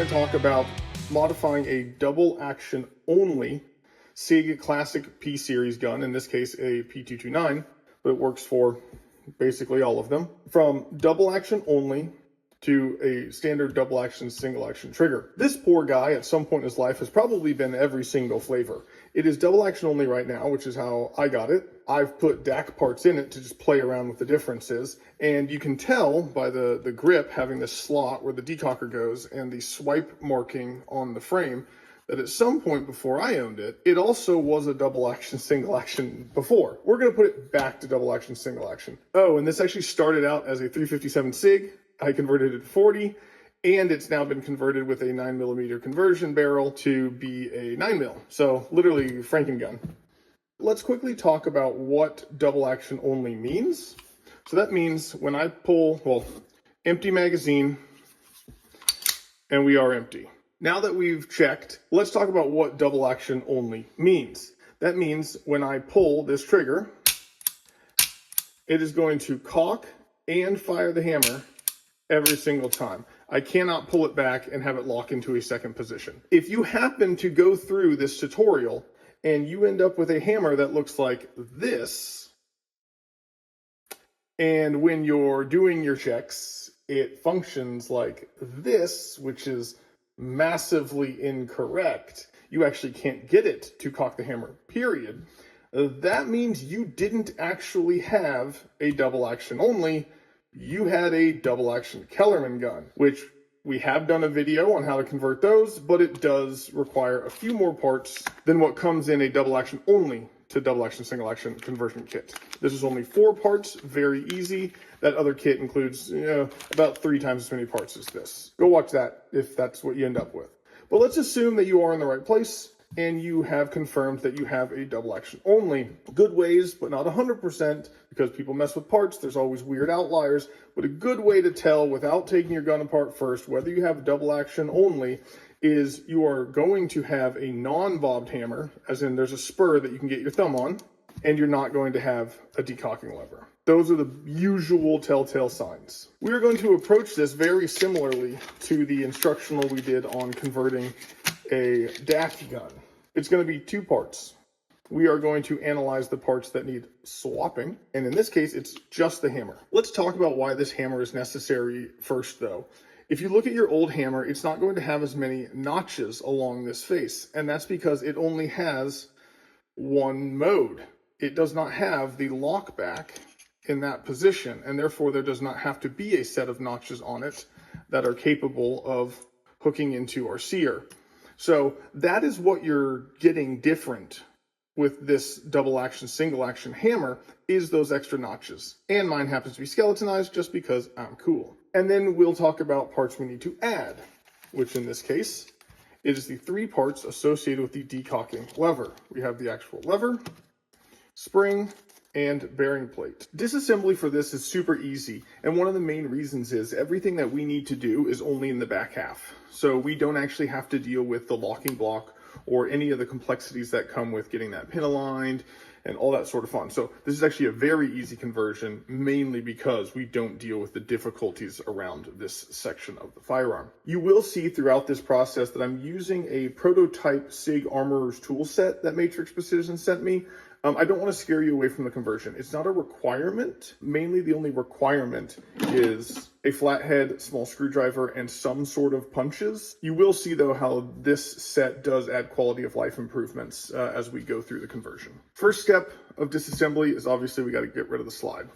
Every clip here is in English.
going to talk about modifying a double action only SIG classic P series gun, in this case a P229, but it works for basically all of them, from double action only to a standard double action single action trigger. This poor guy at some point in his life has probably been every single flavor. It is double action only right now, which is how I got it. I've put DAC parts in it to just play around with the differences, and you can tell by the grip having this slot where the decocker goes and the swipe marking on the frame that at some point before I owned it, it also was a double action single action before. We're going to put it back to double action single action. Oh, and this actually started out as a 357 SIG. I converted it to 40, and it's now been converted with a 9mm conversion barrel to be a 9mm. So literally Franken gun. Let's quickly talk about what double action only means. So that means when I pull, well, empty magazine, and we are empty. Now that we've checked, let's talk about what double action only means. That means when I pull this trigger, it is going to cock and fire the hammer every single time. I cannot pull it back and have it lock into a second position. If you happen to go through this tutorial and you end up with a hammer that looks like this, and when you're doing your checks, it functions like this, which is massively incorrect, you actually can't get it to cock the hammer, period. That means you didn't actually have a double action only. You had a double action Kellerman gun, which we have done a video on how to convert those, but it does require a few more parts than what comes in a double action only to double action single action conversion kit. This is only 4 parts, very easy. That other kit includes about 3 times as many parts as this. Go watch that if that's what you end up with. But let's assume that you are in the right place and you have confirmed that you have a double action only. Good ways, but not 100%, because people mess with parts. There's always weird outliers, but a good way to tell without taking your gun apart first whether you have double action only is you are going to have a non-bobbed hammer, as in there's a spur that you can get your thumb on, and you're not going to have a decocking lever. Those are the usual telltale signs. We are going to approach this very similarly to the instructional we did on converting a DAC gun. It's going to be 2 parts. We are going to analyze the parts that need swapping, and in this case, it's just the hammer. Let's talk about why this hammer is necessary first, though. If you look at your old hammer, it's not going to have as many notches along this face, and that's because it only has one mode. It does not have the lock back in that position, and therefore there does not have to be a set of notches on it that are capable of hooking into our sear. So that is what you're getting different with this double action, single action hammer, is those extra notches. And mine happens to be skeletonized just because I'm cool. And then we'll talk about parts we need to add, which in this case is the 3 parts associated with the decocking lever. We have the actual lever, spring, and bearing plate. Disassembly for this is super easy, and one of the main reasons is everything that we need to do is only in the back half. So we don't actually have to deal with the locking block or any of the complexities that come with getting that pin aligned and all that sort of fun. So this is actually a very easy conversion, mainly because we don't deal with the difficulties around this section of the firearm. You will see throughout this process that I'm using a prototype SIG Armorer's tool set that Matrix Precision sent me. I don't want to scare you away from the conversion. It's not a requirement. Mainly the only requirement is a flathead, small screwdriver, and some sort of punches. You will see, though, how this set does add quality of life improvements as we go through the conversion. First step of disassembly is obviously we got to get rid of the slide.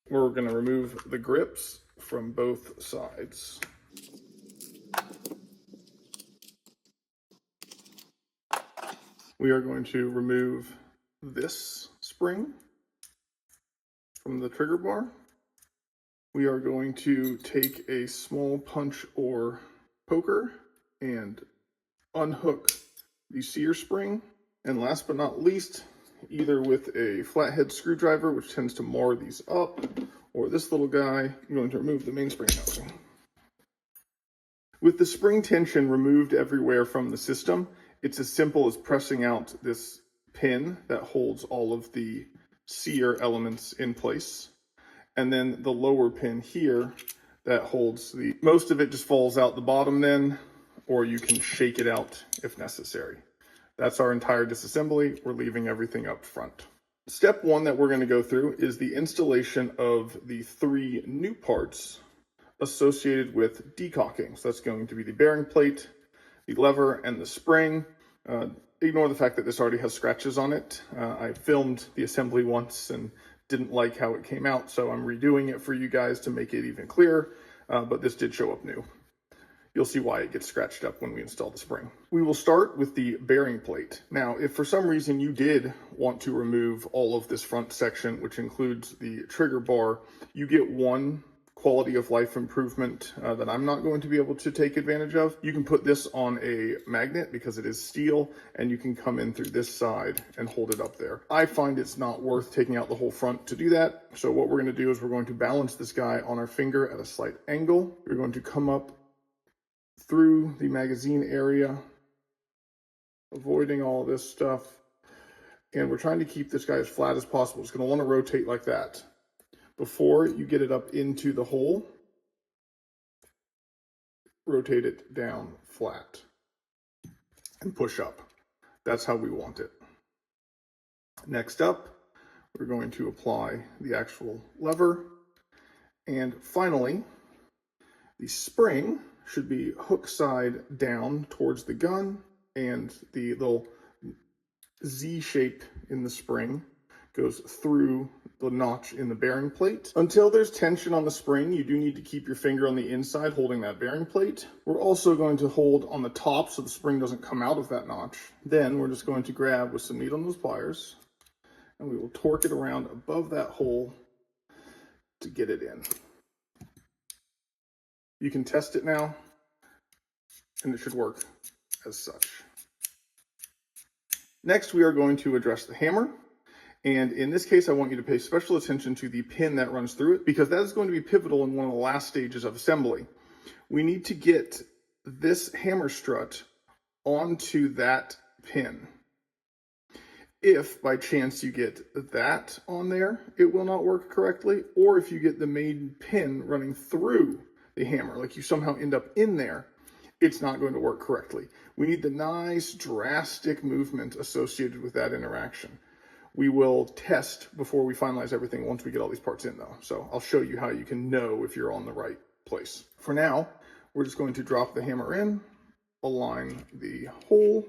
We're going to remove the grips from both sides. We are going to remove this spring from the trigger bar. We are going to take a small punch or poker and unhook the sear spring. And last but not least, either with a flathead screwdriver, which tends to mar these up, or this little guy, I'm going to remove the mainspring housing. With the spring tension removed everywhere from the system, it's as simple as pressing out this pin that holds all of the sear elements in place. and then the lower pin here that holds most of it just falls out the bottom then, or you can shake it out if necessary. That's our entire disassembly. We're leaving everything up front. Step one that we're going to go through is the installation of the 3 new parts associated with decocking. So that's going to be the bearing plate, the lever, and the spring. Ignore the fact that this already has scratches on it. I filmed the assembly once and didn't like how it came out, so I'm redoing it for you guys to make it even clearer, but this did show up new. You'll see why it gets scratched up when we install the spring. We will start with the bearing plate. Now, if for some reason you did want to remove all of this front section, which includes the trigger bar, you get one quality of life improvement that I'm not going to be able to take advantage of. You can put this on a magnet because it is steel, and you can come in through this side and hold it up there. I find it's not worth taking out the whole front to do that. So what we're going to do is we're going to balance this guy on our finger at a slight angle. We're going to come up through the magazine area, avoiding all this stuff. And we're trying to keep this guy as flat as possible. It's going to want to rotate like that. Before you get it up into the hole, rotate it down flat and push up. That's how we want it. Next up, we're going to apply the actual lever. And finally, the spring should be hook side down towards the gun, and the little Z shape in the spring goes through the notch in the bearing plate. Until there's tension on the spring, you do need to keep your finger on the inside holding that bearing plate. We're also going to hold on the top so the spring doesn't come out of that notch. Then we're just going to grab with some needle nose pliers, and we will torque it around above that hole to get it in. You can test it now, and it should work as such. Next, we are going to address the hammer. And in this case, I want you to pay special attention to the pin that runs through it, because that is going to be pivotal in one of the last stages of assembly. We need to get this hammer strut onto that pin. If by chance you get that on there, it will not work correctly. Or if you get the main pin running through the hammer, like you somehow end up in there, it's not going to work correctly. We need the nice drastic movement associated with that interaction. We will test before we finalize everything once we get all these parts in though. So I'll show you how you can know if you're on the right place. For now, we're just going to drop the hammer in, align the hole,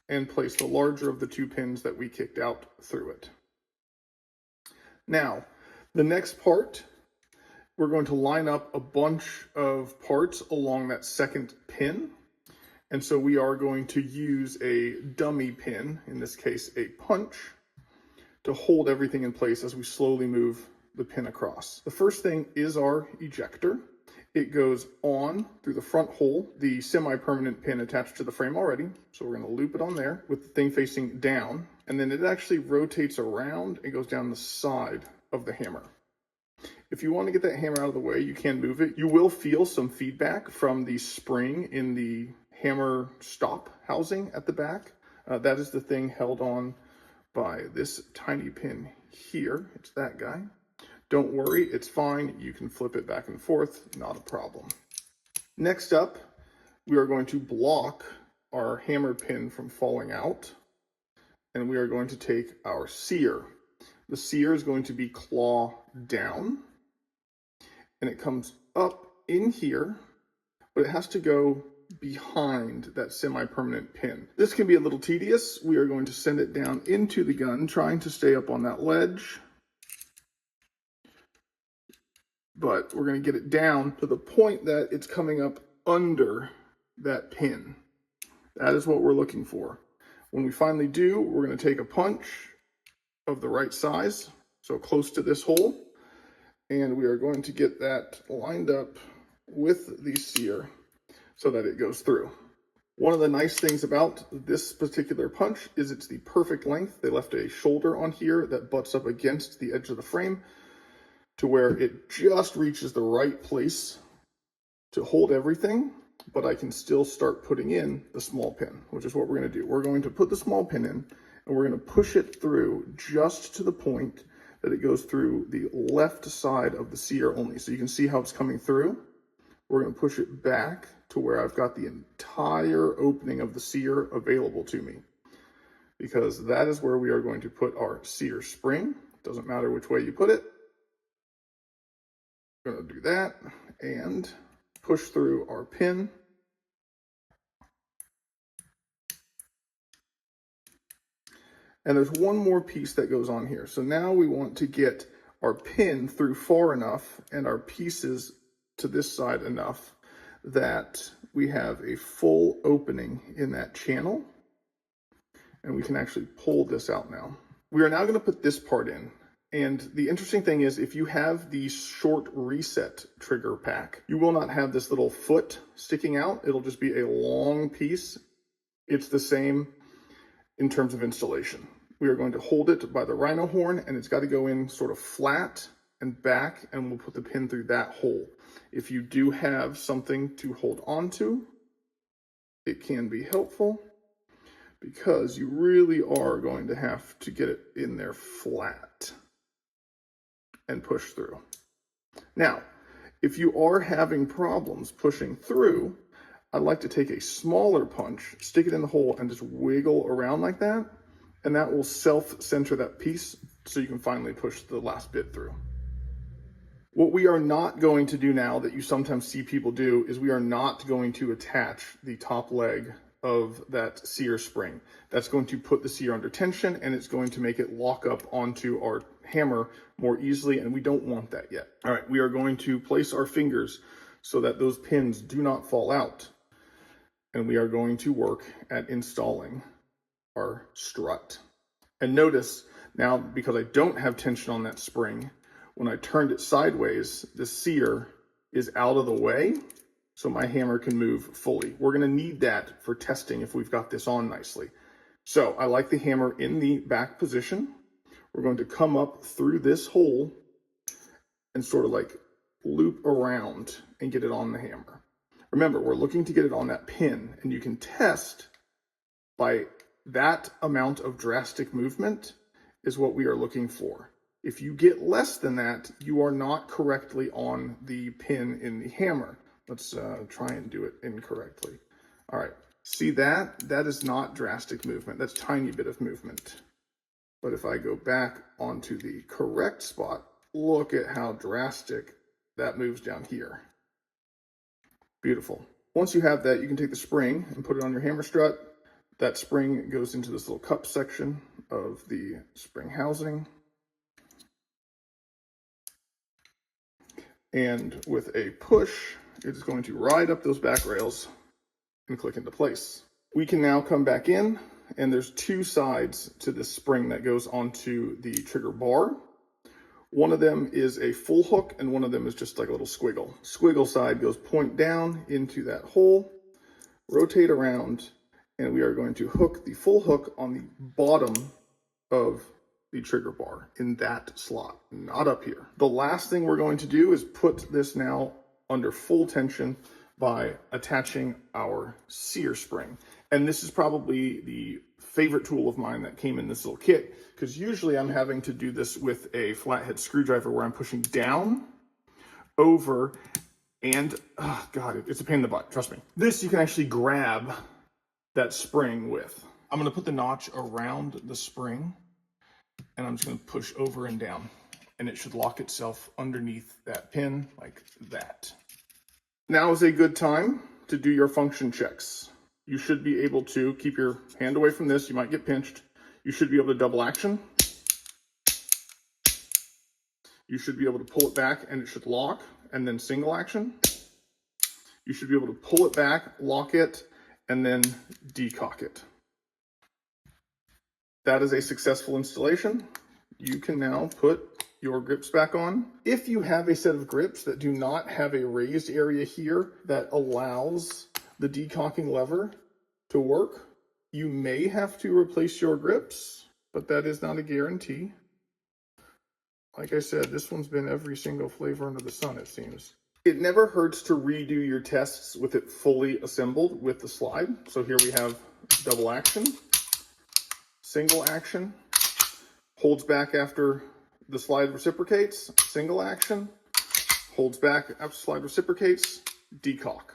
and place the larger of the 2 pins that we kicked out through it. Now, the next part, we're going to line up a bunch of parts along that second pin. And so we are going to use a dummy pin, in this case a punch, to hold everything in place as we slowly move the pin across. The first thing is our ejector. It goes on through the front hole, the semi-permanent pin attached to the frame already. So we're going to loop it on there with the thing facing down, and then it actually rotates around and goes down the side of the hammer. If you want to get that hammer out of the way, you can move it. You will feel some feedback from the spring in the hammer stop housing at the back. That is the thing held on by this tiny pin here. It's that guy. Don't worry, it's fine. You can flip it back and forth, not a problem. Next up, we are going to block our hammer pin from falling out, and we are going to take our sear. The sear is going to be claw down, and it comes up in here, but it has to go behind that semi-permanent pin. This can be a little tedious. We are going to send it down into the gun, trying to stay up on that ledge. But we're going to get it down to the point that it's coming up under that pin. That is what we're looking for. When we finally do, we're going to take a punch of the right size, so close to this hole, and we are going to get that lined up with the sear so that it goes through. One of the nice things about this particular punch is it's the perfect length. They left a shoulder on here that butts up against the edge of the frame to where it just reaches the right place to hold everything, but I can still start putting in the small pin, which is what we're going to do. We're going to put the small pin in, And we're going to push it through just to the point that it goes through the left side of the sear only. So you can see how it's coming through. We're going to push it back to where I've got the entire opening of the sear available to me, because that is where we are going to put our sear spring. Doesn't matter which way you put it. We're going to do that and push through our pin. And there's one more piece that goes on here. So now we want to get our pin through far enough and our pieces to this side enough that we have a full opening in that channel. And we can actually pull this out now. We are now going to put this part in. And the interesting thing is, if you have the short reset trigger pack, you will not have this little foot sticking out. It'll just be a long piece. It's the same in terms of installation. We are going to hold it by the rhino horn, and it's got to go in sort of flat and back, and we'll put the pin through that hole. If you do have something to hold on to, it can be helpful, because you really are going to have to get it in there flat and push through. Now, if you are having problems pushing through, I'd like to take a smaller punch, stick it in the hole, and just wiggle around like that, and that will self-center that piece so you can finally push the last bit through. What we are not going to do now, that you sometimes see people do, is we are not going to attach the top leg of that sear spring. That's going to put the sear under tension, and it's going to make it lock up onto our hammer more easily, and we don't want that yet. All right, we are going to place our fingers so that those pins do not fall out, and we are going to work at installing our strut. And notice now, because I don't have tension on that spring, when I turned it sideways, the sear is out of the way, so my hammer can move fully. We're going to need that for testing if we've got this on nicely. So I like the hammer in the back position. We're going to come up through this hole and sort of like loop around and get it on the hammer. Remember, we're looking to get it on that pin, and you can test by that amount of drastic movement is what we are looking for. If you get less than that, you are not correctly on the pin in the hammer. Let's try and do it incorrectly. All right, see that? That is not drastic movement. That's tiny bit of movement. But if I go back onto the correct spot, look at how drastic that moves down here. Beautiful. Once you have that, you can take the spring and put it on your hammer strut. That spring goes into this little cup section of the spring housing. And with a push, it's going to ride up those back rails and click into place. We can now come back in, and there's two sides to this spring that goes onto the trigger bar. One of them is a full hook, and one of them is just like a little squiggle. Squiggle side goes point down into that hole, rotate around, and we are going to hook the full hook on the bottom of the trigger bar in that slot, not up here. The last thing we're going to do is put this now under full tension by attaching our sear spring. And this is probably the favorite tool of mine that came in this little kit, because usually I'm having to do this with a flathead screwdriver where I'm pushing down, over, and oh God, it's a pain in the butt, trust me. This you can actually grab that spring with. I'm gonna put the notch around the spring, and I'm just gonna push over and down, and it should lock itself underneath that pin like that. Now is a good time to do your function checks. You should be able to keep your hand away from this. You might get pinched. You should be able to double action. You should be able to pull it back and it should lock, and then single action. You should be able to pull it back, lock it, and then decock it. That is a successful installation. You can now put your grips back on. If you have a set of grips that do not have a raised area here that allows the decocking lever to work, you may have to replace your grips, but that is not a guarantee. Like I said, this one's been every single flavor under the sun, it seems. It never hurts to redo your tests with it fully assembled with the slide. So here we have double action, single action, holds back after the slide reciprocates, single action, holds back after slide reciprocates, decock.